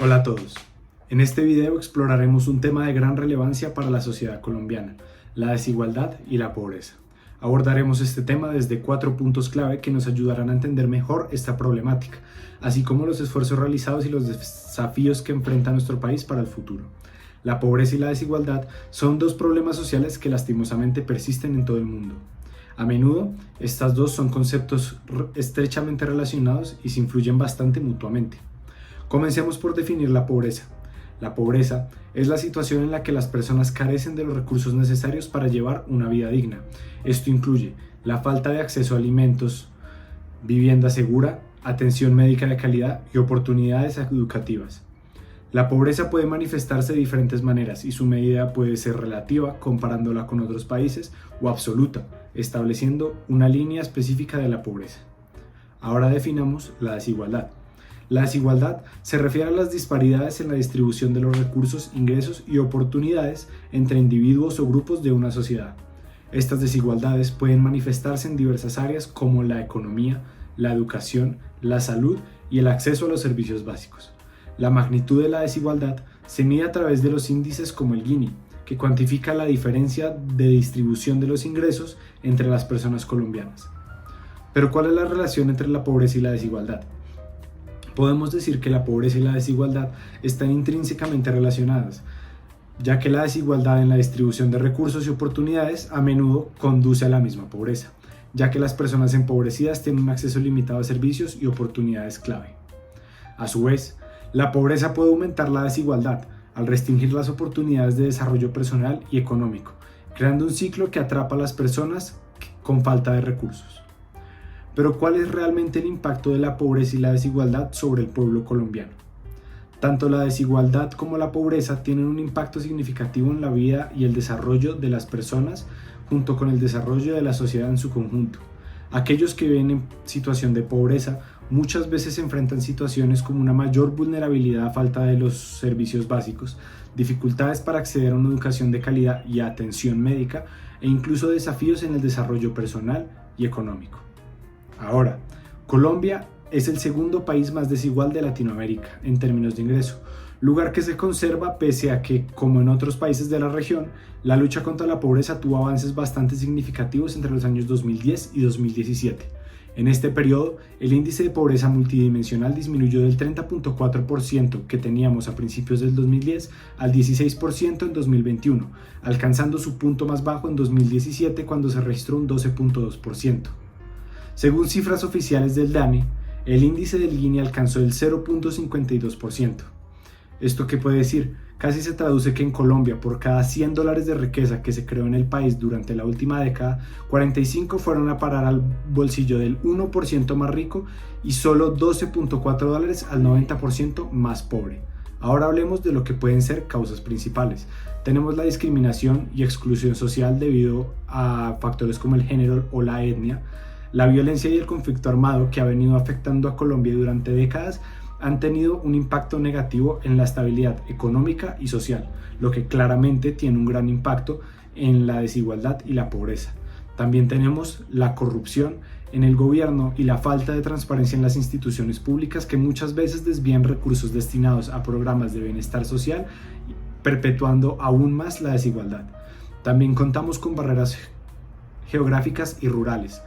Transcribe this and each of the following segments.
Hola a todos. En este video exploraremos un tema de gran relevancia para la sociedad colombiana, la desigualdad y la pobreza. Abordaremos este tema desde 4 puntos clave que nos ayudarán a entender mejor esta problemática, así como los esfuerzos realizados y los desafíos que enfrenta nuestro país para el futuro. La pobreza y la desigualdad son 2 problemas sociales que lastimosamente persisten en todo el mundo. A menudo, estas dos son conceptos estrechamente relacionados y se influyen bastante mutuamente. Comencemos por definir la pobreza. La pobreza es la situación en la que las personas carecen de los recursos necesarios para llevar una vida digna. Esto incluye la falta de acceso a alimentos, vivienda segura, atención médica de calidad y oportunidades educativas. La pobreza puede manifestarse de diferentes maneras y su medida puede ser relativa comparándola con otros países o absoluta, estableciendo una línea específica de la pobreza. Ahora definamos la desigualdad. La desigualdad se refiere a las disparidades en la distribución de los recursos, ingresos y oportunidades entre individuos o grupos de una sociedad. Estas desigualdades pueden manifestarse en diversas áreas como la economía, la educación, la salud y el acceso a los servicios básicos. La magnitud de la desigualdad se mide a través de los índices como el Gini, que cuantifica la diferencia de distribución de los ingresos entre las personas colombianas. Pero ¿cuál es la relación entre la pobreza y la desigualdad? Podemos decir que la pobreza y la desigualdad están intrínsecamente relacionadas, ya que la desigualdad en la distribución de recursos y oportunidades a menudo conduce a la misma pobreza, ya que las personas empobrecidas tienen un acceso limitado a servicios y oportunidades clave. A su vez, la pobreza puede aumentar la desigualdad al restringir las oportunidades de desarrollo personal y económico, creando un ciclo que atrapa a las personas con falta de recursos. Pero ¿cuál es realmente el impacto de la pobreza y la desigualdad sobre el pueblo colombiano? Tanto la desigualdad como la pobreza tienen un impacto significativo en la vida y el desarrollo de las personas, junto con el desarrollo de la sociedad en su conjunto. Aquellos que viven en situación de pobreza muchas veces se enfrentan situaciones como una mayor vulnerabilidad a falta de los servicios básicos, dificultades para acceder a una educación de calidad y atención médica, e incluso desafíos en el desarrollo personal y económico. Ahora, Colombia es el segundo país más desigual de Latinoamérica en términos de ingreso, lugar que se conserva pese a que, como en otros países de la región, la lucha contra la pobreza tuvo avances bastante significativos entre los años 2010 y 2017. En este periodo, el índice de pobreza multidimensional disminuyó del 30.4% que teníamos a principios del 2010 al 16% en 2021, alcanzando su punto más bajo en 2017 cuando se registró un 12.2%. Según cifras oficiales del DANE, el índice del Gini alcanzó el 0.52%. ¿Esto qué puede decir? Casi se traduce que en Colombia, por cada $100 de riqueza que se creó en el país durante la última década, 45 fueron a parar al bolsillo del 1% más rico y solo $12.4 al 90% más pobre. Ahora hablemos de lo que pueden ser causas principales. Tenemos la discriminación y exclusión social debido a factores como el género o la etnia. La violencia y el conflicto armado que ha venido afectando a Colombia durante décadas han tenido un impacto negativo en la estabilidad económica y social, lo que claramente tiene un gran impacto en la desigualdad y la pobreza. También tenemos la corrupción en el gobierno y la falta de transparencia en las instituciones públicas que muchas veces desvían recursos destinados a programas de bienestar social, perpetuando aún más la desigualdad. También contamos con barreras geográficas y rurales.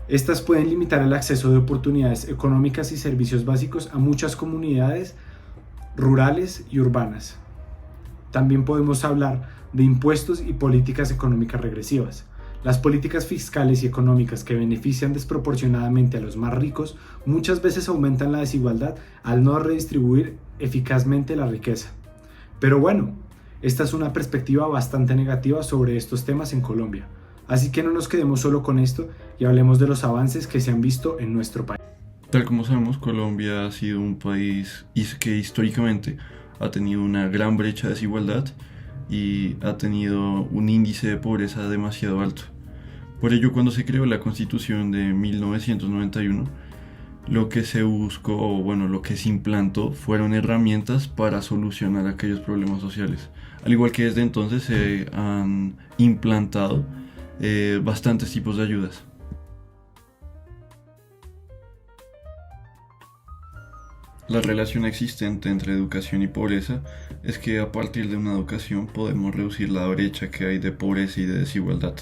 Estas pueden limitar el acceso de oportunidades económicas y servicios básicos a muchas comunidades rurales y urbanas. También podemos hablar de impuestos y políticas económicas regresivas. Las políticas fiscales y económicas que benefician desproporcionadamente a los más ricos muchas veces aumentan la desigualdad al no redistribuir eficazmente la riqueza. Pero bueno, esta es una perspectiva bastante negativa sobre estos temas en Colombia. Así que no nos quedemos solo con esto y hablemos de los avances que se han visto en nuestro país. Tal como sabemos, Colombia ha sido un país que históricamente ha tenido una gran brecha de desigualdad y ha tenido un índice de pobreza demasiado alto. Por ello, cuando se creó la Constitución de 1991, lo que se buscó, o bueno, lo que se implantó fueron herramientas para solucionar aquellos problemas sociales. Al igual que desde entonces se han implantado bastantes tipos de ayudas. La relación existente entre educación y pobreza es que a partir de una educación podemos reducir la brecha que hay de pobreza y de desigualdad.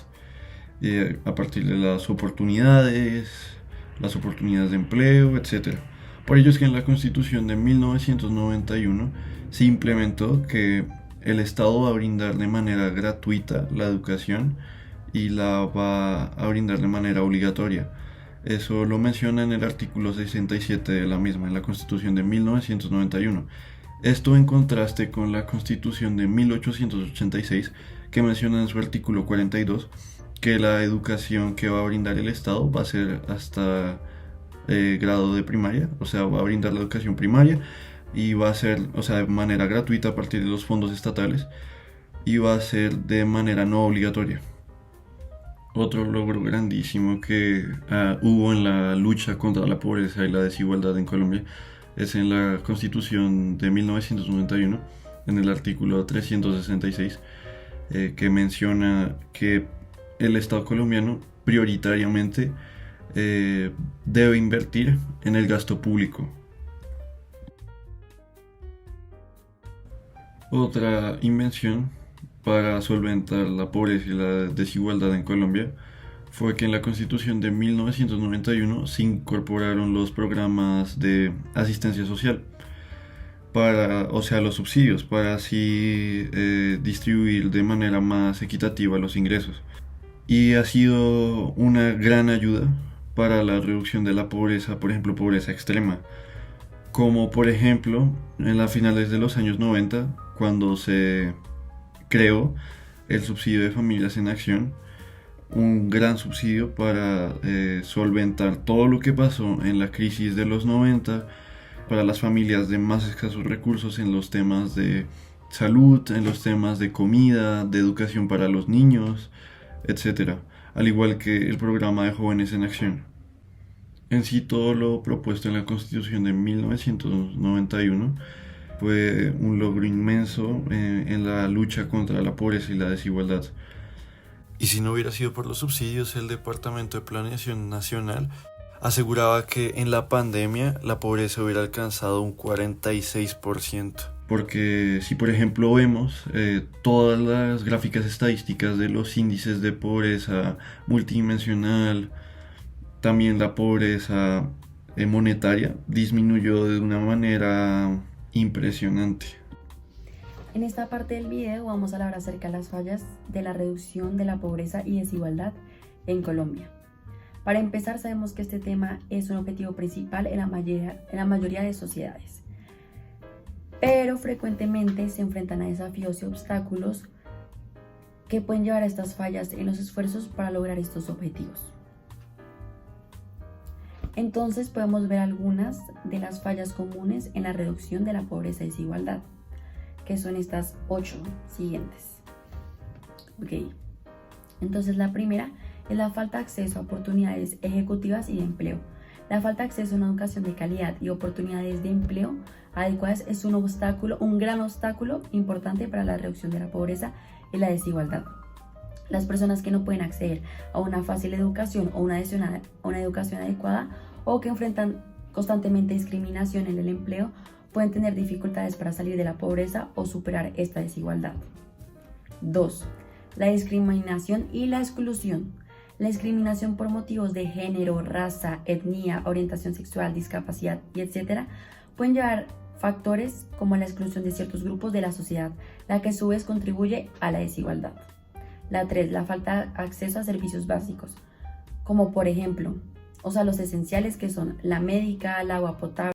A partir de las oportunidades de empleo, etc. Por ello es que en la Constitución de 1991 se implementó que el Estado va a brindar de manera gratuita la educación y la va a brindar de manera obligatoria. Eso lo menciona en el artículo 67 de la misma, en la Constitución de 1991. Esto en contraste con la Constitución de 1886, que menciona en su artículo 42 que la educación que va a brindar el Estado va a ser hasta grado de primaria, o sea, va a brindar la educación primaria y va a ser, o sea, de manera gratuita a partir de los fondos estatales y va a ser de manera no obligatoria. Otro logro grandísimo que hubo en la lucha contra la pobreza y la desigualdad en Colombia es en la Constitución de 1991, en el artículo 366, que menciona que el Estado colombiano prioritariamente debe invertir en el gasto público. Otra invención para solventar la pobreza y la desigualdad en Colombia fue que en la Constitución de 1991 se incorporaron los programas de asistencia social, o sea, los subsidios, para así distribuir de manera más equitativa los ingresos. Y ha sido una gran ayuda para la reducción de la pobreza, por ejemplo, pobreza extrema, como por ejemplo en las finales de los años 90, cuando se creó el subsidio de familias en acción, un gran subsidio para solventar todo lo que pasó en la crisis de los 90 para las familias de más escasos recursos en los temas de salud, en los temas de comida, de educación para los niños, etc. Al igual que el programa de Jóvenes en Acción. En sí, todo lo propuesto en la Constitución de 1991 fue un logro inmenso en la lucha contra la pobreza y la desigualdad. Y si no hubiera sido por los subsidios, el Departamento de Planeación Nacional aseguraba que en la pandemia la pobreza hubiera alcanzado un 46%. Porque si por ejemplo vemos todas las gráficas estadísticas de los índices de pobreza multidimensional, también la pobreza monetaria disminuyó de una manera impresionante. En esta parte del video vamos a hablar acerca de las fallas de la reducción de la pobreza y desigualdad en Colombia. Para empezar, sabemos que este tema es un objetivo principal en la mayoría de sociedades, pero frecuentemente se enfrentan a desafíos y obstáculos que pueden llevar a estas fallas en los esfuerzos para lograr estos objetivos. Entonces podemos ver algunas de las fallas comunes en la reducción de la pobreza y desigualdad, que son estas 8 siguientes. Ok. Entonces la primera es la falta de acceso a oportunidades ejecutivas y de empleo. La falta de acceso a una educación de calidad y oportunidades de empleo adecuadas es un gran obstáculo importante para la reducción de la pobreza y la desigualdad. Las personas que no pueden acceder a una fácil educación o una educación adecuada o que enfrentan constantemente discriminación en el empleo pueden tener dificultades para salir de la pobreza o superar esta desigualdad. 2. La discriminación y la exclusión. La discriminación por motivos de género, raza, etnia, orientación sexual, discapacidad y etc. pueden llevar factores como la exclusión de ciertos grupos de la sociedad, la que a su vez contribuye a la desigualdad. La 3. La falta de acceso a servicios básicos, como por ejemplo, los esenciales que son la médica, el agua potable,